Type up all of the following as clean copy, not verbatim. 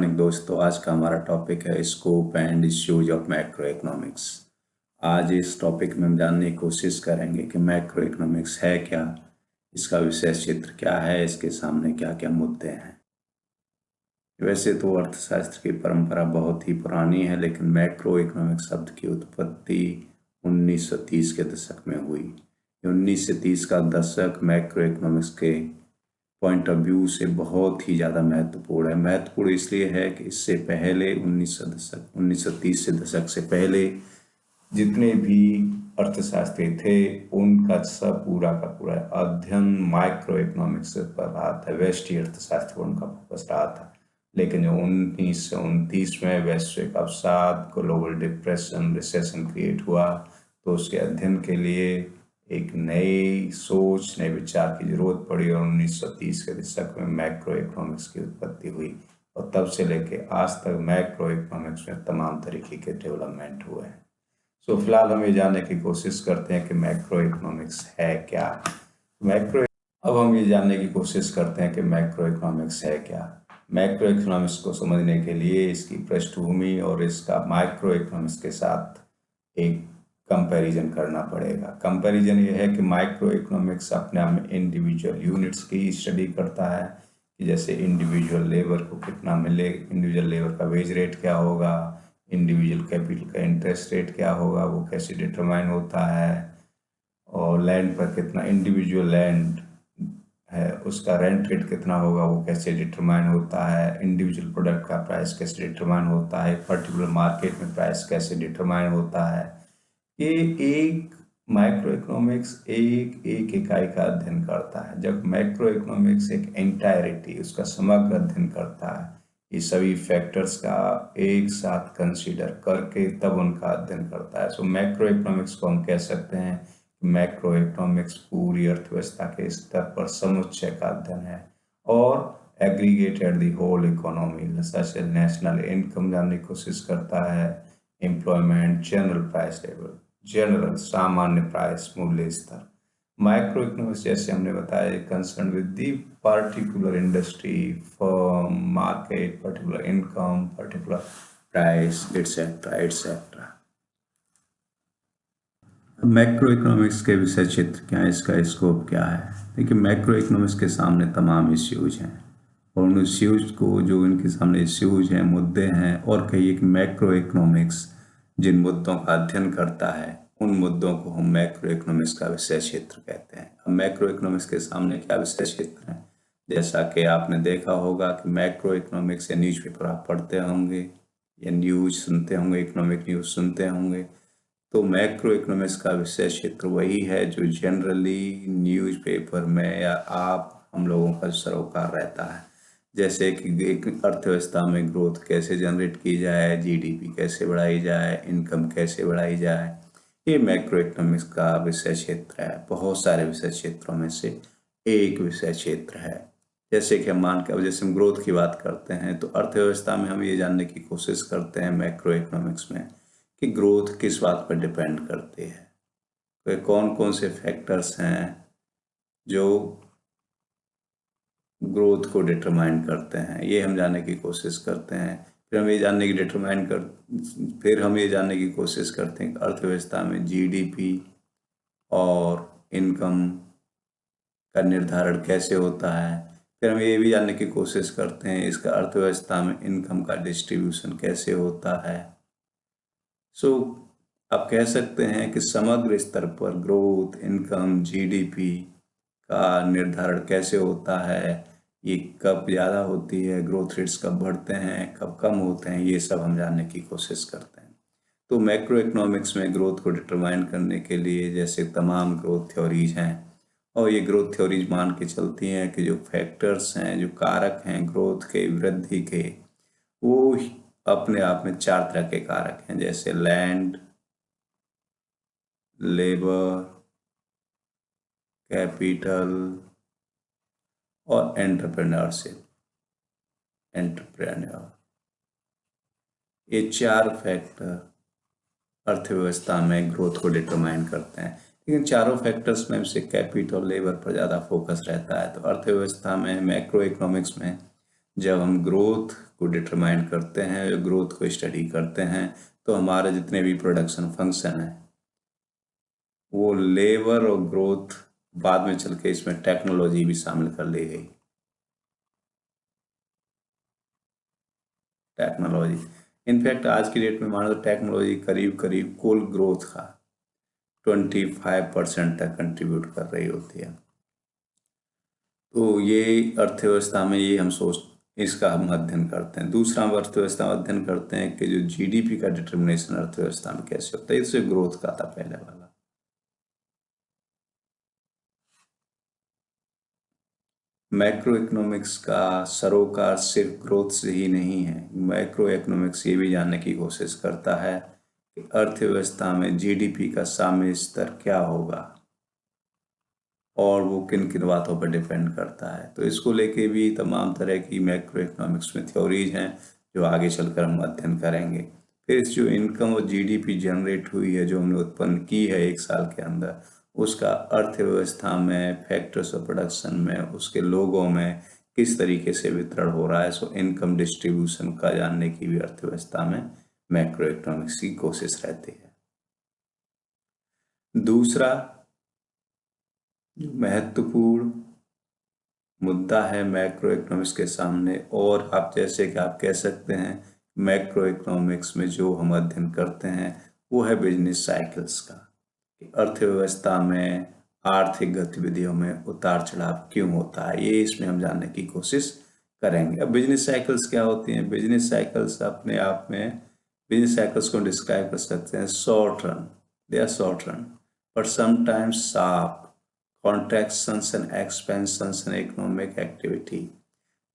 Morning दोस्तों। आज का हमारा टॉपिक है scope and issues of macro economics. आज इस टॉपिक में हम जानने की कोशिश करेंगे कि मैक्रो इकोनॉमिक्स है क्या, इसका विषय क्षेत्र क्या है, इसके सामने क्या क्या मुद्दे हैं। वैसे तो अर्थशास्त्र की परंपरा बहुत ही पुरानी है, लेकिन मैक्रो इकोनॉमिक्स शब्द की उत्पत्ति 1930 के दशक में हुई। 1930 का दशक मैक्रो इकोनॉमिक्स के पॉइंट ऑफ व्यू से बहुत ही ज़्यादा महत्वपूर्ण है। महत्वपूर्ण इसलिए है कि इससे पहले 1930 से दशक से पहले जितने भी अर्थशास्त्री थे उनका सब पूरा का पूरा अध्ययन माइक्रो इकोनॉमिक्स पर रहा था। व्यष्टि अर्थशास्त्र पर उनका फोकस रहा था। लेकिन जो 1929 में वैश्विक अवसाद, ग्लोबल डिप्रेशन, रिसेशन क्रिएट हुआ, तो उसके अध्ययन के लिए एक नई सोच, नए विचार की जरूरत पड़ी और 1930 के दशक में मैक्रो इकोनॉमिक्स की उत्पत्ति हुई। और तब से लेके आज तक मैक्रो इकोनॉमिक्स में तमाम तरीके के डेवलपमेंट हुए हैं। सो फिलहाल हम ये जानने की कोशिश करते हैं कि मैक्रो इकोनॉमिक्स है क्या। अब हम ये जानने की कोशिश करते हैं कि मैक्रो इकोनॉमिक्स है क्या। मैक्रो इकोनॉमिक्स को समझने के लिए इसकी पृष्ठभूमि और इसका माइक्रो इकोनॉमिक्स के साथ एक कंपैरिजन करना पड़ेगा। कंपैरिजन ये है कि माइक्रो इकोनॉमिक्स अपने आप में इंडिविजुअल यूनिट्स की स्टडी करता है कि जैसे इंडिविजुअल लेबर को कितना मिले, इंडिविजुअल लेबर का वेज रेट क्या होगा, इंडिविजुअल कैपिटल का इंटरेस्ट रेट क्या होगा, वो कैसे डिटरमाइन होता है, और लैंड पर कितना इंडिविजुअल लैंड है उसका रेंट रेट कितना होगा, वो कैसे डिटरमाइन होता है, इंडिविजुअल प्रोडक्ट का प्राइस कैसे डिटरमाइन होता है, पर्टिकुलर मार्केट में प्राइस कैसे डिटरमाइन होता है। ये एक माइक्रो इकोनॉमिक्स एक एक इकाई का अध्ययन करता है, जब मैक्रो इकोनॉमिक्स एक एंटायरिटी, उसका समग्र अध्ययन करता है। ये सभी फैक्टर्स का एक साथ कंसीडर करके तब उनका अध्ययन करता है। सो मैक्रो इकोनॉमिक्स को हम कह सकते हैं कि मैक्रो इकोनॉमिक्स पूरी अर्थव्यवस्था के स्तर पर समुच्चय का अध्ययन है और aggregated the whole economy, such as national income जानने की कोशिश करता है, employment, general price level, general सामान्य प्राइस मूल्य स्तर। माइक्रो इकोनॉमिक्स जैसे हमने बताया concern with the particular industry, firm, market, particular income, particular price, etcetera etcetera. Macro economics के विषय क्षेत्र क्या है, इसका स्कोप क्या है। देखिए, मैक्रो इकोनॉमिक्स के सामने तमाम इश्यूज हैं और उन इश्यूज को, जो इनके सामने इश्यूज हैं, मुद्दे हैं, और कहिए कि मैक्रो इकोनॉमिक्स जिन मुद्दों का अध्ययन करता है उन मुद्दों को हम मैक्रो इकोनॉमिक्स का विषय क्षेत्र कहते हैं। अब मैक्रो इकोनॉमिक्स के सामने क्या विषय क्षेत्र है, जैसा कि आपने देखा होगा कि मैक्रो इकोनॉमिक्स या न्यूज़पेपर आप पढ़ते होंगे या न्यूज़ सुनते होंगे, इकोनॉमिक न्यूज़ सुनते होंगे, तो मैक्रो इकोनॉमिक्स का विषय क्षेत्र वही है जो जनरली न्यूज़पेपर में या आप हम लोगों का सरोकार रहता है। जैसे कि एक अर्थव्यवस्था में ग्रोथ कैसे जनरेट की जाए, जीडीपी कैसे बढ़ाई जाए, इनकम कैसे बढ़ाई जाए, ये मैक्रो इकोनॉमिक्स का विषय क्षेत्र है। बहुत सारे विषय क्षेत्रों में से एक विषय क्षेत्र है। जैसे कि हम मान के, अब जैसे हम ग्रोथ की बात करते हैं तो अर्थव्यवस्था में हम ये जानने की कोशिश करते हैं मैक्रो इकोनॉमिक्स में कि ग्रोथ किस बात पर डिपेंड करती है, तो कौन कौन से फैक्टर्स हैं जो ग्रोथ को डिटरमाइन करते हैं, ये हम जानने की कोशिश करते हैं। फिर हम ये जानने की कोशिश करते हैं कि अर्थव्यवस्था में जीडीपी और इनकम का निर्धारण कैसे होता है। फिर हम ये भी जानने की कोशिश करते हैं इसका अर्थव्यवस्था में इनकम का डिस्ट्रीब्यूशन कैसे होता है। सो आप कह सकते हैं कि समग्र स्तर पर ग्रोथ, इनकम, जीडीपी का निर्धारण कैसे होता है, ये कब ज़्यादा होती है, ग्रोथ रेट्स कब बढ़ते हैं, कब कम होते हैं, ये सब हम जानने की कोशिश करते हैं। तो मैक्रो इकोनॉमिक्स में ग्रोथ को डिटरमाइन करने के लिए जैसे तमाम ग्रोथ थ्योरीज हैं, और ये ग्रोथ थ्योरीज मान के चलती हैं कि जो फैक्टर्स हैं, जो कारक हैं ग्रोथ के, वृद्धि के, वो अपने आप में 4 तरह के कारक हैं, जैसे लैंड, लेबर, कैपिटल और एंटरप्रेन्योरशिप, एंटरप्रेन्योर। ये 4 फैक्टर अर्थव्यवस्था में ग्रोथ को डिटरमाइन करते हैं। लेकिन चारों फैक्टर्स में से कैपिटल, लेबर पर ज़्यादा फोकस रहता है। तो अर्थव्यवस्था में, मैक्रो इकोनॉमिक्स में जब हम ग्रोथ को डिटरमाइन करते हैं, ग्रोथ को स्टडी करते हैं, तो हमारे जितने भी प्रोडक्शन फंक्शन हैं वो लेबर और ग्रोथ, बाद में चल के इसमें टेक्नोलॉजी भी शामिल कर ली गई। टेक्नोलॉजी, इनफैक्ट आज की डेट में मानो तो टेक्नोलॉजी करीब करीब कुल ग्रोथ का 25% तक कंट्रीब्यूट कर रही होती है। तो ये अर्थव्यवस्था में ये हम सोच इसका हम अध्ययन करते हैं। दूसरा हम अर्थव्यवस्था में अध्ययन करते हैं कि जो जीडीपी का डिटर्मिनेशन अर्थव्यवस्था में कैसे होता है। इससे ग्रोथ का था पहले वाला। मैक्रो इकोनॉमिक्स का सरोकार सिर्फ ग्रोथ से ही नहीं है। मैक्रो इकोनॉमिक्स ये भी जानने की कोशिश करता है कि अर्थव्यवस्था में जीडीपी का सामयिक स्तर क्या होगा और वो किन किन बातों पर डिपेंड करता है। तो इसको लेके भी तमाम तरह की मैक्रो इकोनॉमिक्स में थ्योरीज हैं जो आगे चलकर हम अध्ययन करेंगे। फिर इस जो इनकम और जीडीपी जनरेट हुई है, जो हमने उत्पन्न की है एक साल के अंदर, उसका अर्थव्यवस्था में, फैक्टर्स ऑफ प्रोडक्शन में, उसके लोगों में किस तरीके से वितरण हो रहा है। सो इनकम डिस्ट्रीब्यूशन का जानने की भी अर्थव्यवस्था में मैक्रो इकोनॉमिक्स की कोशिश रहती है। दूसरा महत्वपूर्ण मुद्दा है मैक्रो इकोनॉमिक्स के सामने, और आप जैसे कि आप कह सकते हैं मैक्रो इकोनॉमिक्स में जो हम अध्ययन करते हैं वो है बिजनेस साइकिल्स का। अर्थव्यवस्था में आर्थिक गतिविधियों में उतार चढ़ाव क्यों होता है, ये इसमें हम जानने की कोशिश करेंगे। अब बिजनेस साइकिल्स क्या होती हैं? बिजनेस साइकिल्स अपने आप में, बिजनेस साइकिल्स को डिस्क्राइब कर सकते हैं short run, they are short run but sometimes sharp contractions and expansions in economic activity।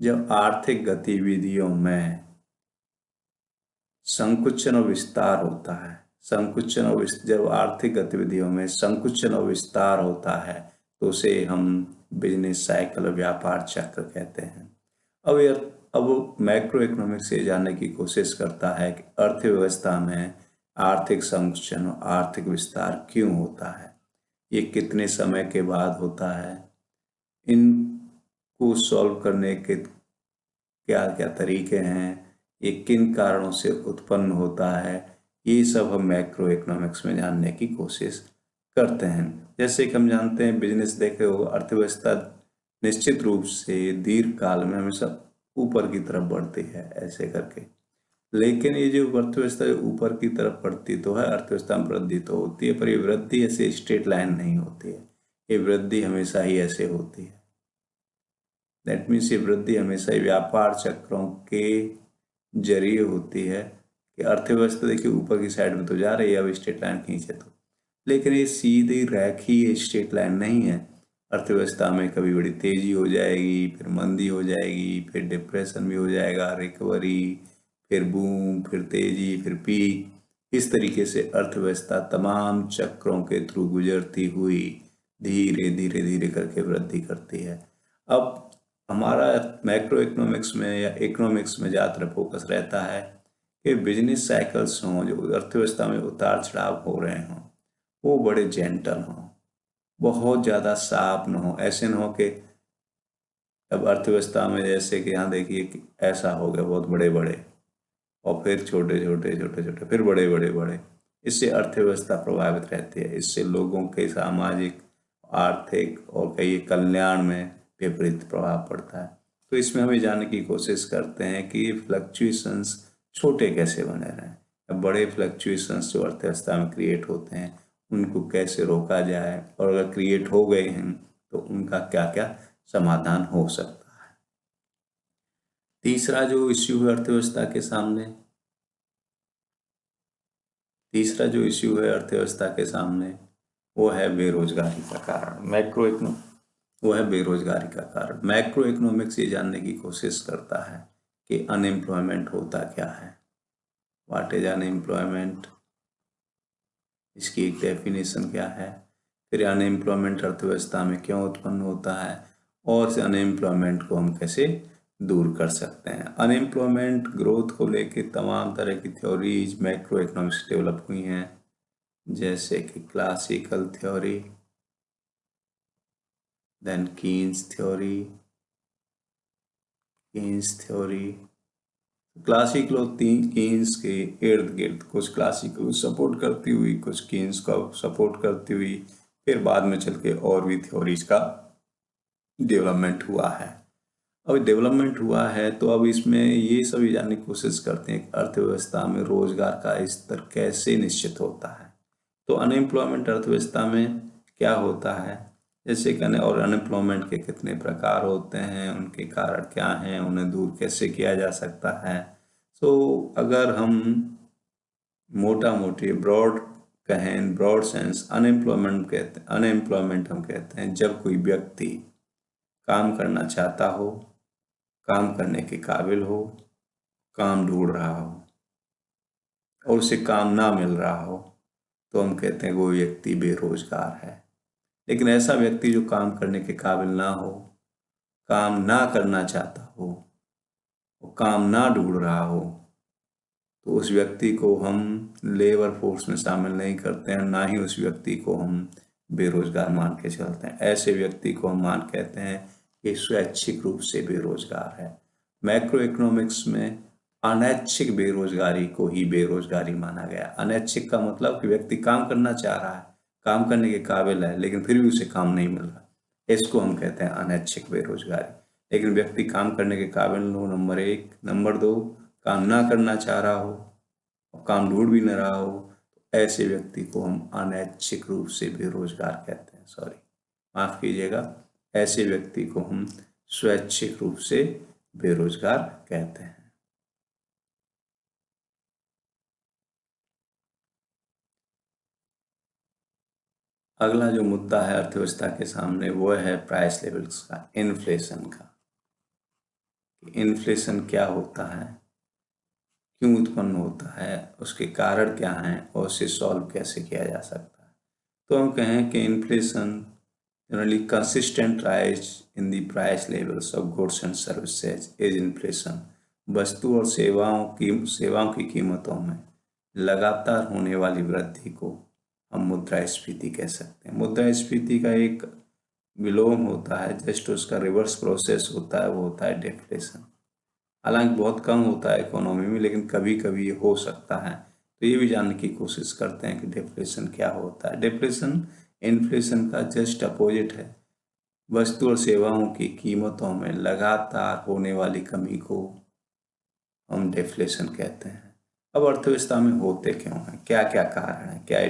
जब आर्थिक गतिविधियों में संकुचन और विस्तार होता है, जब आर्थिक गतिविधियों में संकुचन और विस्तार होता है तो उसे हम बिजनेस साइकिल, व्यापार चक्र कहते हैं। अब मैक्रो इकोनॉमिक्स ये जानने की कोशिश करता है कि अर्थव्यवस्था में आर्थिक संकुचन और आर्थिक विस्तार क्यों होता है, ये कितने समय के बाद होता है, इनको सॉल्व करने के क्या क्या तरीके हैं, ये किन कारणों से उत्पन्न होता है, ये सब हम मैक्रो इकोनॉमिक्स में जानने की कोशिश करते हैं। जैसे कि हम जानते हैं बिजनेस देखे हो, अर्थव्यवस्था निश्चित रूप से दीर्घ काल में हमेशा ऊपर की तरफ बढ़ती है ऐसे करके। लेकिन ये जो अर्थव्यवस्था ऊपर की तरफ बढ़ती तो है, अर्थव्यवस्था में वृद्धि तो होती है, पर ये वृद्धि ऐसे स्ट्रेट लाइन नहीं होती है, ये वृद्धि हमेशा ही ऐसे होती है। दैट मीन्स ये वृद्धि हमेशा ही व्यापार चक्रों के जरिए होती है कि अर्थव्यवस्था देखिए ऊपर की साइड में तो जा रही है, अब स्ट्रेट लाइन खींचे तो, लेकिन ये सीधी रेखीय स्ट्रेट लाइन नहीं है। अर्थव्यवस्था में कभी बड़ी तेजी हो जाएगी, फिर मंदी हो जाएगी, फिर डिप्रेशन भी हो जाएगा, रिकवरी, फिर बूम, फिर तेजी, फिर पीक। इस तरीके से अर्थव्यवस्था तमाम चक्रों के थ्रू गुजरती हुई धीरे धीरे धीरे करके वृद्धि करती है। अब हमारा मैक्रो इकोनॉमिक्स में या इकोनॉमिक्स में ज़्यादातर फोकस रहता है कि बिजनेस साइकिल्स हों, जो अर्थव्यवस्था में उतार चढ़ाव हो रहे हों, वो बड़े जेंटल हों, बहुत ज़्यादा शार्प न हो। ऐसे न हो कि अब अर्थव्यवस्था में जैसे कि यहाँ देखिए कि ऐसा हो गया बहुत बड़े बड़े, और फिर छोटे छोटे छोटे छोटे, फिर बड़े बड़े बड़े। इससे अर्थव्यवस्था प्रभावित रहती है, इससे लोगों के सामाजिक, आर्थिक और कई कल्याण में विपरीत प्रभाव पड़ता है। तो इसमें हम ये जानने की कोशिश करते हैं कि फ्लक्चुएशंस छोटे कैसे बने रहें, अब बड़े फ्लक्चुएशंस जो अर्थव्यवस्था में क्रिएट होते हैं उनको कैसे रोका जाए, और अगर क्रिएट हो गए हैं तो उनका क्या क्या समाधान हो सकता है। तीसरा जो इश्यू है अर्थव्यवस्था के सामने, तीसरा जो इश्यू है अर्थव्यवस्था के सामने वो है बेरोजगारी का कारण। वो है बेरोजगारी का कारण। मैक्रो इकोनॉमिक्स ये जानने की कोशिश करता है कि अनएम्प्लॉयमेंट होता क्या है, व्हाट इज अनएम्प्लॉयमेंट, इसकी एक डेफिनेशन क्या है, फिर अनएम्प्लॉयमेंट अर्थव्यवस्था में क्यों उत्पन्न होता है, और इस अनएम्प्लॉयमेंट को हम कैसे दूर कर सकते हैं। अनएम्प्लॉयमेंट ग्रोथ को लेके तमाम तरह की थ्योरीज मैक्रो इकोनॉमिक्स डेवलप हुई हैं, जैसे कि classical theory, then Keynes theory, Keynes theory. Classical Keynes के इर्द गिर्द कुछ क्लासिकल सपोर्ट करती हुई, कुछ कीन्स का सपोर्ट करती हुई, फिर बाद में चल के और भी थ्योरीज का डेवलपमेंट हुआ है। अब डेवलपमेंट हुआ है तो अब इसमें ये सभी जानने की कोशिश करते हैं कि अर्थव्यवस्था में रोजगार का स्तर कैसे निश्चित होता है। तो अनएम्प्लॉयमेंट अर्थव्यवस्था में क्या होता है, जैसे कहने, और अनएम्प्लॉयमेंट के कितने प्रकार होते हैं, उनके कारण क्या हैं, उन्हें दूर कैसे किया जा सकता है। तो अगर हम मोटा मोटी ब्रॉड कहें, ब्रॉड सेंस, अनएम्प्लॉयमेंट हम कहते हैं जब कोई व्यक्ति काम करना चाहता हो, काम करने के काबिल हो, काम ढूंढ रहा हो और उसे काम ना मिल रहा हो, तो हम कहते हैं वो व्यक्ति बेरोजगार है। लेकिन ऐसा व्यक्ति जो काम करने के काबिल ना हो, काम ना करना चाहता हो, वो काम ना ढूंढ रहा हो, तो उस व्यक्ति को हम लेबर फोर्स में शामिल नहीं करते हैं, ना ही उस व्यक्ति को हम बेरोजगार मान के चलते हैं। ऐसे व्यक्ति को हम मान कहते हैं कि स्वैच्छिक रूप से बेरोजगार है। मैक्रो इकोनॉमिक्स में अनैच्छिक बेरोजगारी को ही बेरोजगारी माना गया। अनैच्छिक का मतलब कि व्यक्ति काम करना चाह रहा है, काम करने के काबिल है, लेकिन फिर भी उसे काम नहीं मिल रहा, इसको हम कहते हैं अनैच्छिक बेरोजगारी। लेकिन व्यक्ति काम करने के काबिल हो, नंबर एक, नंबर दो, काम ना करना चाह रहा हो और काम ढूंढ भी न रहा हो, तो ऐसे व्यक्ति को हम अनैच्छिक रूप से बेरोजगार कहते हैं। सॉरी, माफ कीजिएगा, ऐसे व्यक्ति को हम स्वैच्छिक रूप से बेरोजगार कहते हैं। अगला जो मुद्दा है अर्थव्यवस्था के सामने वो है प्राइस लेवल्स का, इन्फ्लेशन का। इन्फ्लेशन क्या होता है, क्यों उत्पन्न होता है, उसके कारण क्या हैं और उसे सॉल्व कैसे किया जा सकता है। तो हम कहें कि inflation generally consistent rise in the price levels of goods and services is inflation. वस्तु और सेवाओं की कीमतों में लगातार होने वाली वृद्धि को हम मुद्रास्फीति कह सकते हैं। मुद्रास्फीति का एक विलोम होता है, जस्ट उसका रिवर्स प्रोसेस होता है, वो होता है डिफ्लेशन। हालांकि बहुत कम होता है इकोनॉमी में, लेकिन कभी कभी ये हो सकता है। तो ये भी जानने की कोशिश करते हैं कि डिफ्लेशन क्या होता है। डिफ्लेशन इन्फ्लेशन का जस्ट अपोजिट है। वस्तु और सेवाओं की कीमतों में लगातार होने वाली कमी को हम डिफ्लेशन कहते हैं। अब अर्थव्यवस्था में होते क्यों हैं, क्या क्या कारण है, क्या ये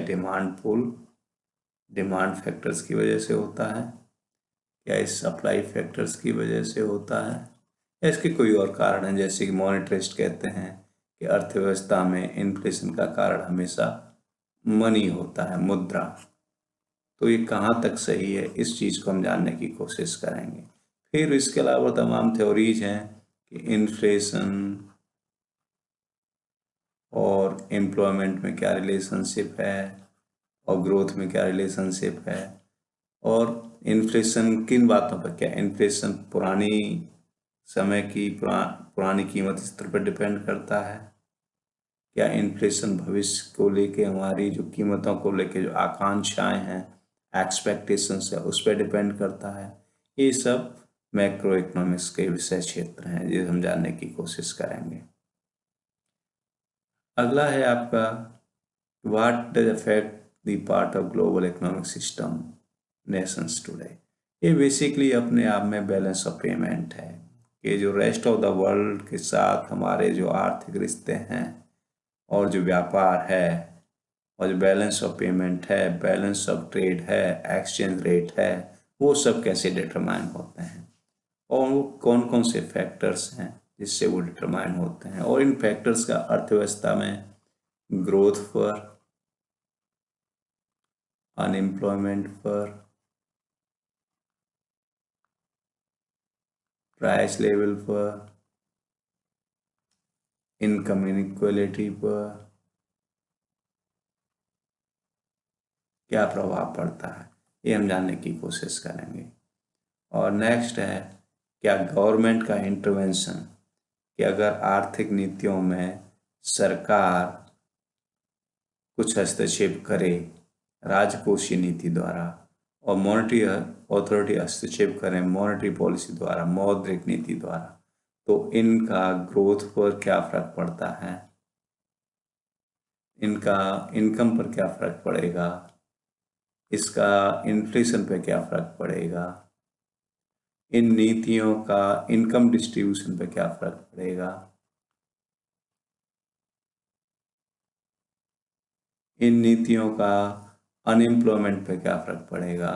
डिमांड फैक्टर्स की वजह से होता है, क्या इस सप्लाई फैक्टर्स की वजह से होता है, या इसके कोई और कारण है। जैसे कि मॉनेटरिस्ट कहते हैं कि अर्थव्यवस्था में इन्फ्लेशन का कारण हमेशा मनी होता है, मुद्रा। तो ये कहाँ तक सही है, इस चीज़ को हम जानने की कोशिश करेंगे। फिर इसके अलावा तमाम थ्योरीज हैं कि इन्फ्लेशन और एम्प्लॉयमेंट में क्या रिलेशनशिप है और ग्रोथ में क्या रिलेशनशिप है, और इन्फ्लेशन किन बातों पर, क्या इन्फ्लेशन पुरानी समय की पुरानी कीमत स्तर पर डिपेंड करता है, क्या इन्फ्लेशन भविष्य को लेके हमारी जो कीमतों को लेके जो आकांक्षाएं हैं, एक्सपेक्टेशंस है, उस पर डिपेंड करता है। ये सब मैक्रो इकोनॉमिक्स के विषय क्षेत्र हैं जिसे हम जानने की कोशिश करेंगे। अगला है आपका what does affect the part of global economic system Nations today. ये बेसिकली अपने आप में बैलेंस ऑफ पेमेंट है कि जो रेस्ट ऑफ द वर्ल्ड के साथ हमारे जो आर्थिक रिश्ते हैं और जो व्यापार है और जो बैलेंस ऑफ पेमेंट है, बैलेंस ऑफ ट्रेड है, एक्सचेंज रेट है, वो सब कैसे डिटरमाइन होते हैं और वो कौन कौन से फैक्टर्स हैं जिससे वो डिटरमाइन होते हैं, और इन फैक्टर्स का अर्थव्यवस्था में ग्रोथ पर, अनएम्प्लॉयमेंट पर, प्राइस लेवल पर, इनकम इनइक्वालिटी पर क्या प्रभाव पड़ता है, ये हम जानने की कोशिश करेंगे। और नेक्स्ट है क्या गवर्नमेंट का इंटरवेंशन, कि अगर आर्थिक नीतियों में सरकार कुछ हस्तक्षेप करे राजकोषीय नीति द्वारा और मॉनेटरी अथॉरिटी हस्तक्षेप करें मॉनेटरी पॉलिसी द्वारा, मौद्रिक नीति द्वारा, तो इनका ग्रोथ पर क्या फर्क पड़ता है, इनका इनकम पर क्या फर्क पड़ेगा, इसका इन्फ्लेशन पे क्या फर्क पड़ेगा, इन नीतियों का इनकम डिस्ट्रीब्यूशन पे क्या फर्क पड़ेगा, इन नीतियों का अनएम्प्लॉयमेंट पे क्या फर्क पड़ेगा,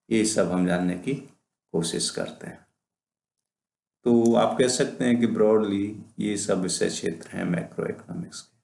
ये सब हम जानने की कोशिश करते हैं। तो आप कह सकते हैं कि ब्रॉडली ये सब विषय क्षेत्र हैं मैक्रो इकोनॉमिक्स के।